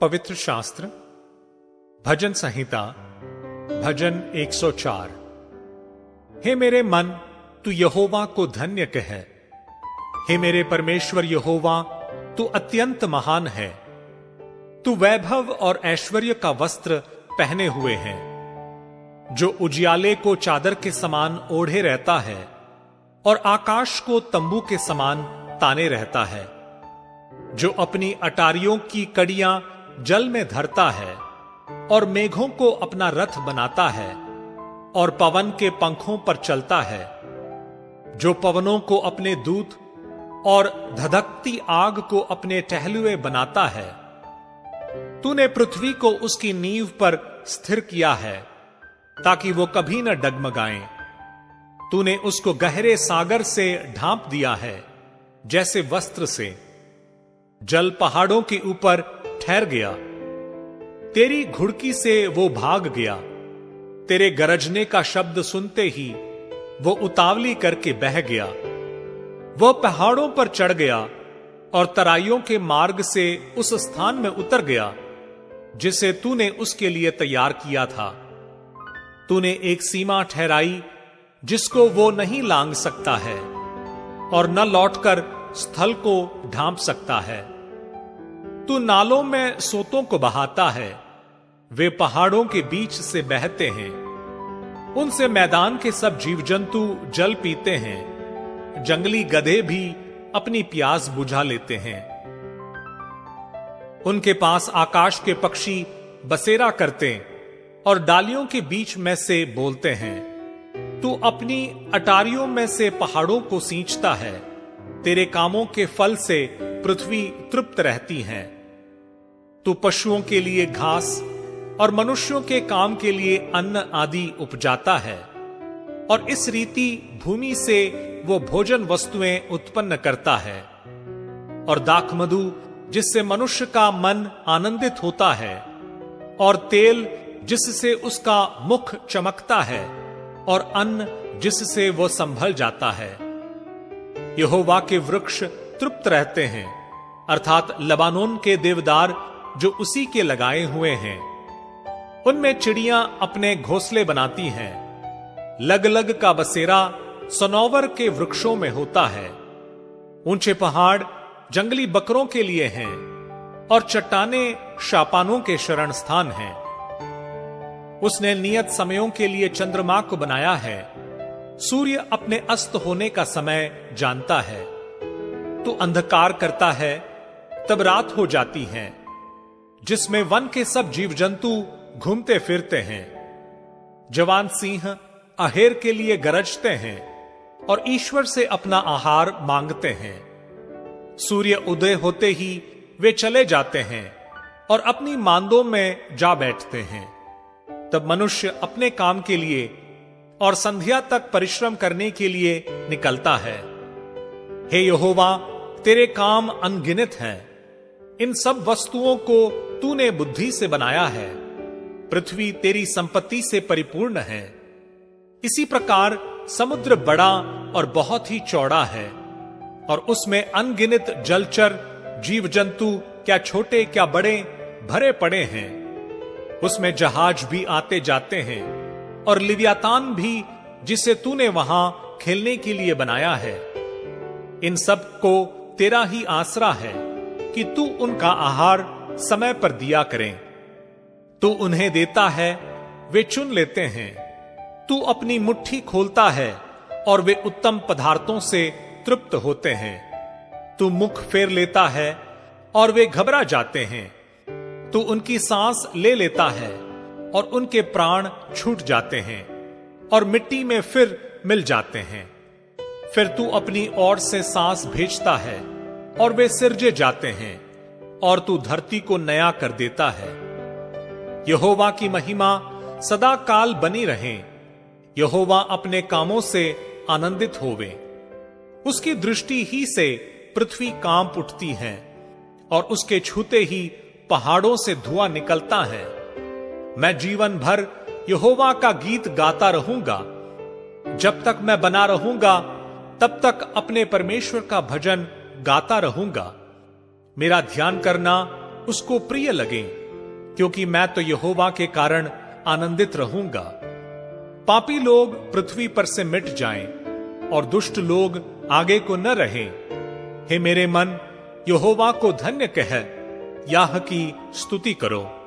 पवित्र शास्त्र भजन संहिता भजन 104। हे मेरे मन, तू यहोवा को धन्य कह। हे मेरे परमेश्वर यहोवा, तू अत्यंत महान है। तू वैभव और ऐश्वर्य का वस्त्र पहने हुए है, जो उजियाले को चादर के समान ओढ़े रहता है और आकाश को तंबू के समान ताने रहता है, जो अपनी अटारियों की कड़ियां जल में धरता है और मेघों को अपना रथ बनाता है और पवन के पंखों पर चलता है, जो पवनों को अपने दूत और धधकती आग को अपने टहलुए बनाता है। तूने पृथ्वी को उसकी नींव पर स्थिर किया है, ताकि वो कभी न डगमगाए। तूने उसको गहरे सागर से ढांप दिया है, जैसे वस्त्र से। जल पहाड़ों के ऊपर ठहर गया, तेरी घुड़की से वो भाग गया। तेरे गरजने का शब्द सुनते ही वो उतावली करके बह गया। वो पहाड़ों पर चढ़ गया और तराइयों के मार्ग से उस स्थान में उतर गया जिसे तूने उसके लिए तैयार किया था। तूने एक सीमा ठहराई जिसको वो नहीं लांघ सकता है और न लौटकर स्थल को ढांप सकता है। तू नालों में सोतों को बहाता है, वे पहाड़ों के बीच से बहते हैं। उनसे मैदान के सब जीव जंतु जल पीते हैं, जंगली गधे भी अपनी प्यास बुझा लेते हैं। उनके पास आकाश के पक्षी बसेरा करते और डालियों के बीच में से बोलते हैं। तू अपनी अटारियों में से पहाड़ों को सींचता है, तेरे कामों के फल से पृथ्वी तृप्त रहती है। तू पशुओं के लिए घास और मनुष्यों के काम के लिए अन्न आदि उपजाता है, और इस रीति भूमि से वो भोजन वस्तुएं उत्पन्न करता है। और दाखमधु जिससे मनुष्य का मन आनंदित होता है, और तेल जिससे उसका मुख चमकता है, और अन्न जिससे वो संभल जाता है। यहोवा के वृक्ष तृप्त रहते हैं, अर्थात लबानोन के देवदार जो उसी के लगाए हुए हैं। उनमें चिड़ियां अपने घोंसले बनाती हैं। लगलग का बसेरा सनोवर के वृक्षों में होता है। ऊंचे पहाड़ जंगली बकरों के लिए हैं, और चट्टाने शापानों के शरण स्थान हैं। उसने नियत समयों के लिए चंद्रमा को बनाया है, सूर्य अपने अस्त होने का समय जानता है। तो अंधकार करता है, तब रात हो जाती है, जिसमें वन के सब जीव जंतु घूमते फिरते हैं। जवान सिंह अहेर के लिए गरजते हैं और ईश्वर से अपना आहार मांगते हैं। सूर्य उदय होते ही वे चले जाते हैं और अपनी मांदों में जा बैठते हैं। तब मनुष्य अपने काम के लिए और संध्या तक परिश्रम करने के लिए निकलता है। हे यहोवा, तेरे काम अनगिनत हैं। इन सब वस्तुओं को तूने बुद्धि से बनाया है। पृथ्वी तेरी संपत्ति से परिपूर्ण है। इसी प्रकार समुद्र बड़ा और बहुत ही चौड़ा है, और उसमें अनगिनत जलचर जीव जंतु, क्या छोटे क्या बड़े, भरे पड़े हैं। उसमें जहाज भी आते जाते हैं, और लिव्यातान भी, जिसे तूने वहां खेलने के लिए बनाया है। इन सब को तेरा ही आसरा है कि तू उनका आहार समय पर दिया करें। तू उन्हें देता है, वे चुन लेते हैं। तू अपनी मुट्ठी खोलता है और वे उत्तम पदार्थों से तृप्त होते हैं। तू मुख फेर लेता है और वे घबरा जाते हैं। तू उनकी सांस ले लेता है और उनके प्राण छूट जाते हैं और मिट्टी में फिर मिल जाते हैं। फिर तू अपनी ओर से सांस भेजता है और वे सिरजे जाते हैं, और तू धरती को नया कर देता है। यहोवा की महिमा सदा काल बनी रहे। यहोवा अपने कामों से आनंदित होवे। उसकी दृष्टि ही से पृथ्वी कांप उठती है, और उसके छूते ही पहाड़ों से धुआं निकलता है। मैं जीवन भर यहोवा का गीत गाता रहूंगा। जब तक मैं बना रहूंगा, तब तक अपने परमेश्वर का भजन गाता रहूंगा। मेरा ध्यान करना उसको प्रिय लगें, क्योंकि मैं तो यहोवा के कारण आनंदित रहूंगा। पापी लोग पृथ्वी पर से मिट जाएं और दुष्ट लोग आगे को न रहें। हे मेरे मन, यहोवा को धन्य कह, याह की स्तुति करो।